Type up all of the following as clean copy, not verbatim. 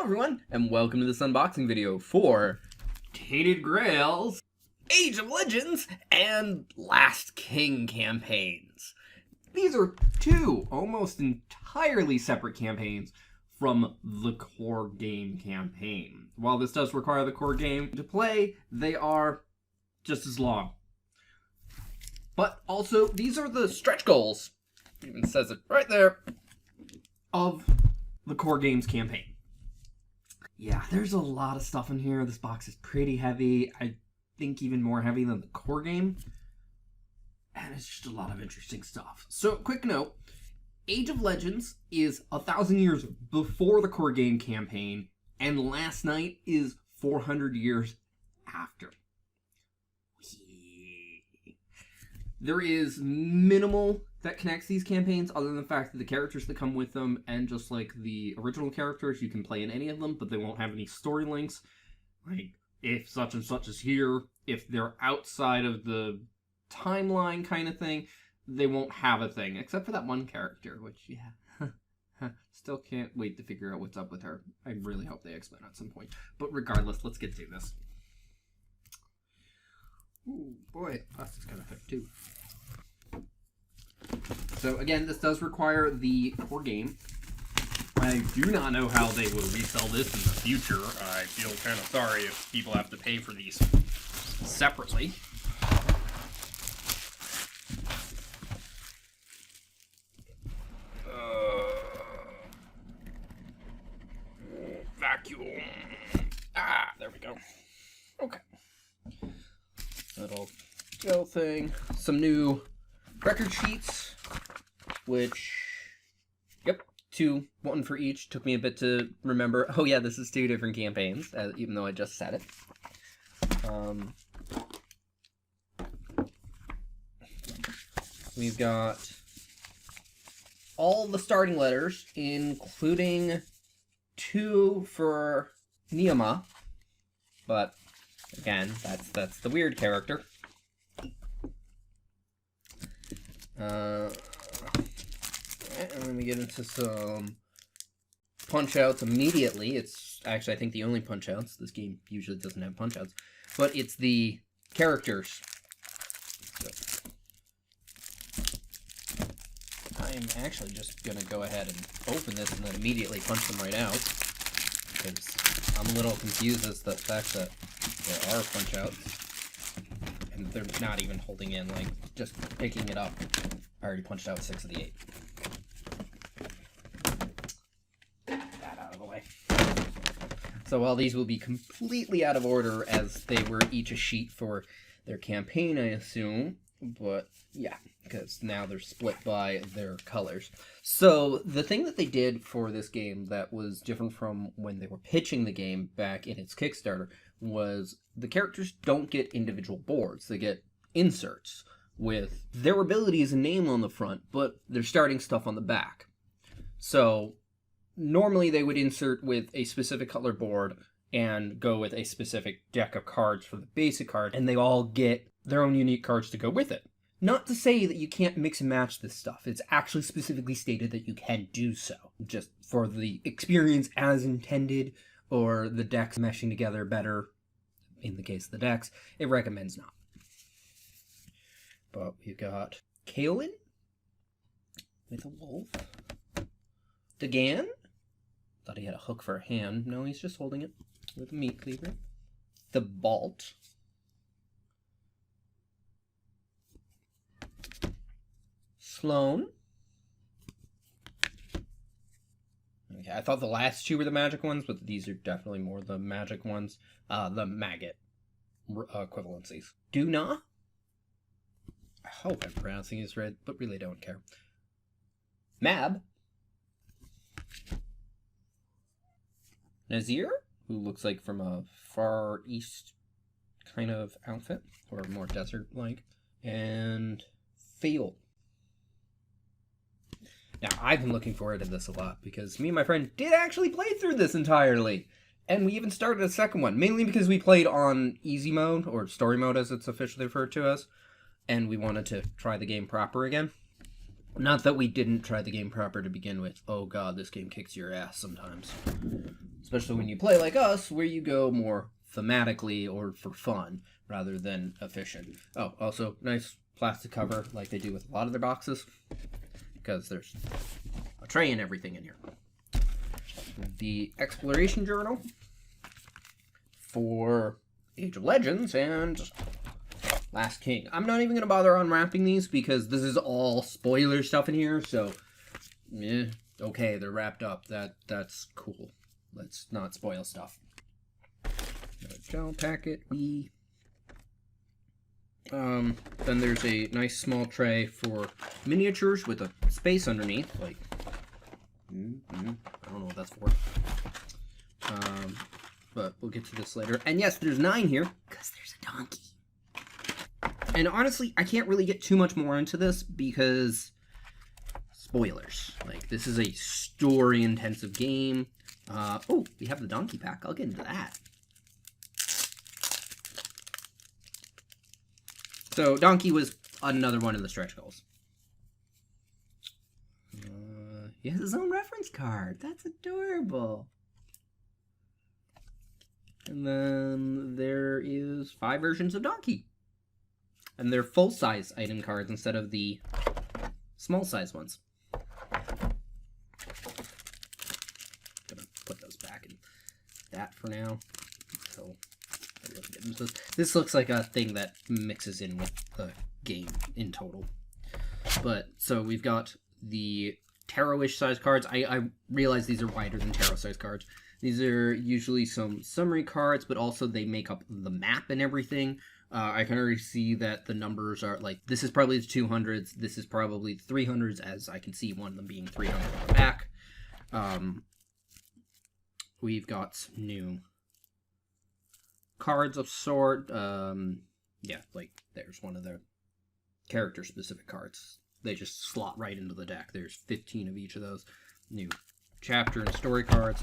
Hello everyone, and welcome to this unboxing video for Tainted Grail's Age of Legends and Last King campaigns. These are two almost entirely separate campaigns from the core game campaign. While this does require the core game to play, they are just as long. But also, these are the stretch goals, it even says it right there, of the core games campaign. Yeah, there's a lot of stuff in here. This box is pretty heavy. I think even more heavy than the core game. And it's just a lot of interesting stuff. So, quick note. Age of Legends is 1,000 years before the core game campaign, and Last Night is 400 years after. There is minimal that connects these campaigns, other than the fact that the characters that come with them, and just like the original characters, you can play in any of them, but they won't have any story links. Like, if such and such is here, if they're outside of the timeline kind of thing, they won't have a thing, except for that one character, which, yeah, still can't wait to figure out what's up with her. I really hope they explain at some point. But regardless, let's get to this. Ooh, boy, this is kind of thick too. So again, this does require the core game. I do not know how they will resell this in the future. I feel kind of sorry if people have to pay for these separately. Vacuum. There we go. Okay. Little gel thing. Some new record sheets, which, yep, one for each. Took me a bit to remember. Oh yeah, this is two different campaigns, even though I just said it. We've got all the starting letters, including 2 for Niyama, but again, that's the weird character. And then we get into some punch-outs immediately. It's actually, I think, the only punch-outs. This game usually doesn't have punch-outs. But it's the characters. So, I'm actually just going to go ahead and open this and then immediately punch them right out. Because I'm a little confused as to the fact that there are punch-outs. And they're not even holding in, like, just picking it up. I already punched out 6 of the 8. That out of the way. So while these will be completely out of order, as they were each a sheet for their campaign, I assume. But, yeah, because now they're split by their colors. So, the thing that they did for this game that was different from when they were pitching the game back in its Kickstarter was the characters don't get individual boards. They get inserts with their abilities and name on the front, but they're starting stuff on the back. So, normally they would insert with a specific color board and go with a specific deck of cards for the basic card, and they all get their own unique cards to go with it. Not to say that you can't mix and match this stuff. It's actually specifically stated that you can do so. Just for the experience as intended, or the decks meshing together better, in the case of the decks, it recommends not. But we've got Kaolin with a wolf. Dagan. Thought he had a hook for a hand. No, he's just holding it with a meat cleaver. The Balt. Sloan. Okay, I thought the last 2 were the magic ones, but these are definitely more the magic ones. The maggot equivalencies. Duna. I hope I'm pronouncing this right, but really don't care. Mab. Nazir, who looks like from a Far East kind of outfit, or more desert-like. And Fail. Now, I've been looking forward to this a lot, because me and my friend did actually play through this entirely. And we even started a second one, mainly because we played on easy mode, or story mode as it's officially referred to as, and we wanted to try the game proper again. Not that we didn't try the game proper to begin with. Oh god, this game kicks your ass sometimes. especially when you play like us, where you go more thematically or for fun rather than efficient. Oh, also nice plastic cover like they do with a lot of their boxes, because there's a tray and everything in here. The exploration journal for Age of Legends and Last King. I'm not even going to bother unwrapping these because this is all spoiler stuff in here, so okay, they're wrapped up. That's cool. Let's not spoil stuff. Gel packet. Then there's a nice small tray for miniatures with a space underneath. Like, I don't know what that's for. But we'll get to this later. And yes, there's 9 here because there's a donkey. And honestly, I can't really get too much more into this because spoilers. Like, this is a story-intensive game. Oh, we have the donkey pack. I'll get into that. So, donkey was another one of the stretch goals. He has his own reference card. That's adorable. And then there is 5 versions of donkey. And they're full-size item cards instead of the small-size ones. Gonna put those back in that for now. So, this looks like a thing that mixes in with the game in total. But, so we've got the tarot-ish size cards. I realize these are wider than tarot size cards. These are usually some summary cards, but also they make up the map and everything. I can already see that the numbers are, like, this is probably the 200s, this is probably the 300s, as I can see one of them being 300 on the back. We've got some new cards of sort. Yeah, like, there's one of the character-specific cards. They just slot right into the deck. There's 15 of each of those. New chapter and story cards.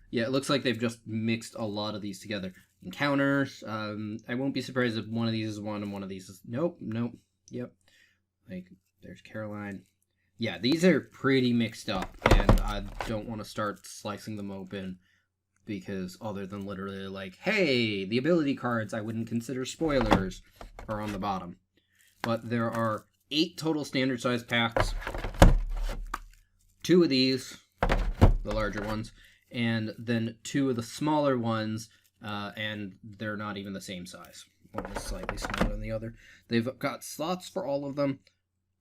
Yeah, it looks like they've just mixed a lot of these together. Encounters. I won't be surprised if one of these is one and one of these is... Nope. Yep. Like, there's Caroline. Yeah, these are pretty mixed up, and I don't want to start slicing them open because other than literally like, hey, the ability cards I wouldn't consider spoilers are on the bottom. But there are 8 total standard size packs. 2 of these, the larger ones, and then 2 of the smaller ones, and they're not even the same size. One is slightly smaller than the other. They've got slots for all of them.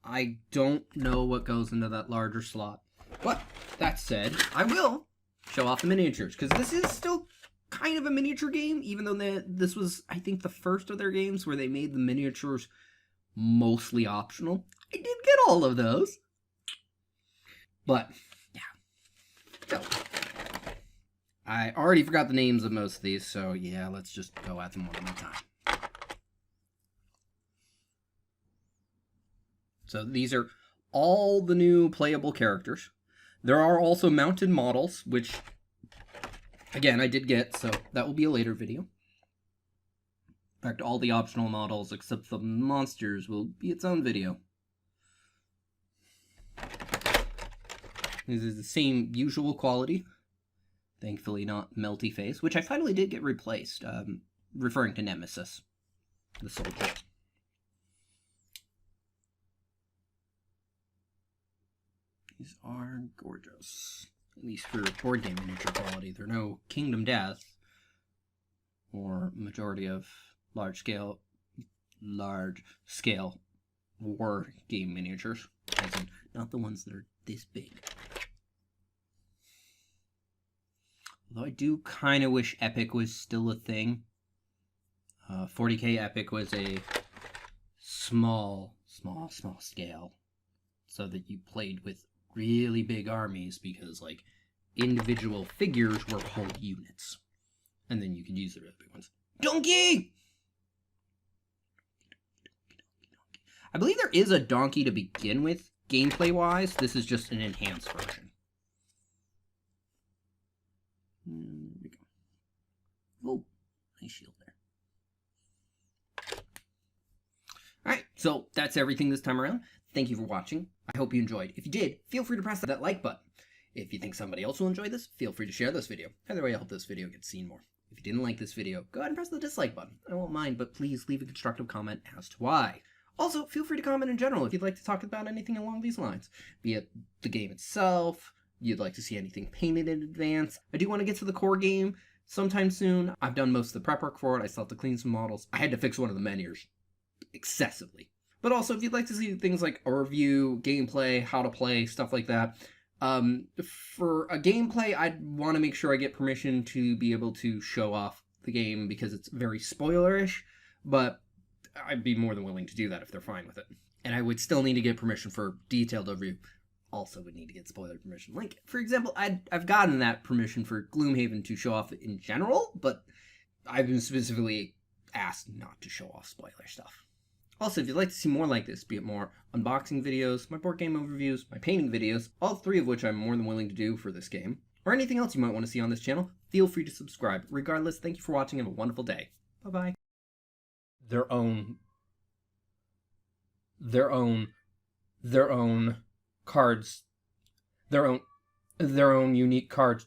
I don't know what goes into that larger slot. But, that said, I will show off the miniatures, because this is still kind of a miniature game, even though this was, I think, the first of their games where they made the miniatures mostly optional. I did get all of those. But, yeah. So, I already forgot the names of most of these, so yeah, let's just go at them one at a time. So these are all the new playable characters. There are also mounted models, which, again, I did get, so that will be a later video. In fact, all the optional models except the monsters will be its own video. This is the same usual quality. Thankfully not melty face, which I finally did get replaced, referring to Nemesis, the soldier. These are gorgeous, at least for board game miniature quality. They're no Kingdom Death, or majority of large scale war game miniatures, as in not the ones that are this big. Although I do kind of wish Epic was still a thing. 40k Epic was a small scale, so that you played with really big armies, because, like, individual figures were whole units. And then you could use the really big ones. Donkey! I believe there is a donkey to begin with, gameplay-wise. This is just an enhanced version. There we go. Oh, nice shield there. Alright, so that's everything this time around. Thank you for watching. I hope you enjoyed. If you did, feel free to press that like button. If you think somebody else will enjoy this, feel free to share this video. Either way, I hope this video gets seen more. If you didn't like this video, go ahead and press the dislike button. I won't mind, but please leave a constructive comment as to why. Also, feel free to comment in general if you'd like to talk about anything along these lines, be it the game itself, you'd like to see anything painted in advance. I do want to get to the core game sometime soon. I've done most of the prep work for it. I still have to clean some models. I had to fix one of the menhirs excessively. But also, if you'd like to see things like a review, gameplay, how to play, stuff like that, for a gameplay, I'd want to make sure I get permission to be able to show off the game because it's very spoilerish, but I'd be more than willing to do that if they're fine with it. And I would still need to get permission for detailed overview. Also would need to get spoiler permission. Like, for example, I've gotten that permission for Gloomhaven to show off in general, but I've been specifically asked not to show off spoiler stuff. Also, if you'd like to see more like this, be it more unboxing videos, my board game overviews, my painting videos, all three of which I'm more than willing to do for this game, or anything else you might want to see on this channel, feel free to subscribe. Regardless, thank you for watching and have a wonderful day. Bye-bye. Their own cards, their own unique cards